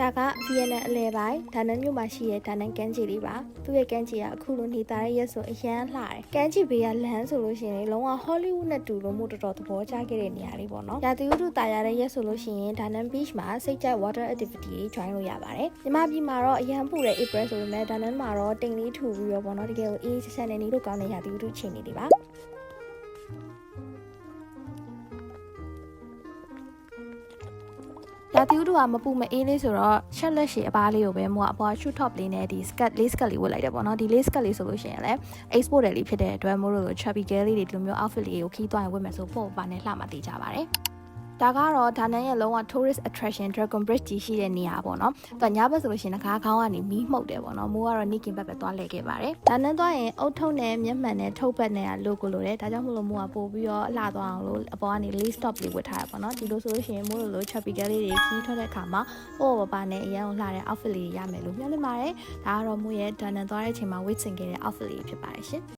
ဒါက Vienna အလဲပိုင်းဒါနန်မြို့မှာရှိတဲ့ဒါနန်ကမ်းခြေလေးပါသူ့ရဲ့ကမ်းခြေကအခုလိုနေတာရဲ့ရက်ဆိုအရန်လှတယ်ကမ်းခြေဘေးကလမ်းဆိုလို့ရှိရင်လုံးဝ Hollywood နဲ့တူလို့မို့တော်တော်သဘောကျခဲ့တဲ့နေရာလေးပေါ့နော်ရာသီဥတုတာယာတဲ့ရက်ဆိုလို့ရှိရင်ဒါနန် beach မှာစိတ်ကြိုက် water activity တွေ join လို့ရပါတယ်မြန်မာပြည်မှာတော့အရန်ပူတဲ့ April ဆိုပေမဲ့ဒါနန်မှာတော့တိမ်လေးထူပြီးတော့ပေါ့နော်တကယ်ကိုအေးချမ်းနေနေလို့ကောင်းတဲ့ရာသီဥတုအခြေအနေတွေပါရာသီဥတုကမပူမအေးလေးဆိုတော့ရှက်လက်ရှည်အပားလေးကိုပဲမို့အပေါ် shoe top လေးနဲ့ဒီ skirt လေးဝတ်လိုက်တယ်ပေါ့နော်ဒီလေး skirt လေးဆိုလို့ရှိရင်လည်း export တယ်လေးဖြစ်တဲ့အတွက်မို့လို့ chubby girl လေးတွေဒီလိုမျိုး outfit လေးကိုခီးသွားရင်ဝတ်မယ်ဆိုပေါ့ပါနဲ့လှမှသိကြပါတယ်ဒါကတော့ဒါနန်ရဲ့လုံးဝ tourist attraction Dragon Bridge ကြီးရှိတဲ့နေရာပေါ့နော်။သူညဘက်ဆိုလို့ရှိရင်ငါးခေါင်းကနေမီးမှုတ်တယ်ပေါ့နော်။မိုးကတော့နေ့ကင်ဘက်ပဲသွားလဲခဲ့ပါတယ်။ဒါနန်သွားရင်အုတ်ထုံနဲ့မျက်မှန်နဲ့ထုတ်ပတ်နဲ့လိုကိုလိုတယ်။ဒါကြောင့်မို့လို့မိုးကပို့ပြီးတော့အလှသွားအောင်လို့အပေါ်ကနေ lace top လေးဝတ်ထားရပေါ့နော်။ဒီလိုဆိုလို့ရှိရင်မိုးလို chubby girl လေးတွေခီးထွက်တဲ့အခါမှာပေါ့ပါနဲ့အရန်ကိုလှတဲ့ outfit လေးရမယ်လို့မျှော်လင့်ပါတယ်။ဒါကတော့မိုးရဲ့ဒါနန်သွားတဲ့အချိန်မှာ wait ဆင်ခဲ့တဲ့ outfit လေးဖြစ်ပါတယ်ရှင်။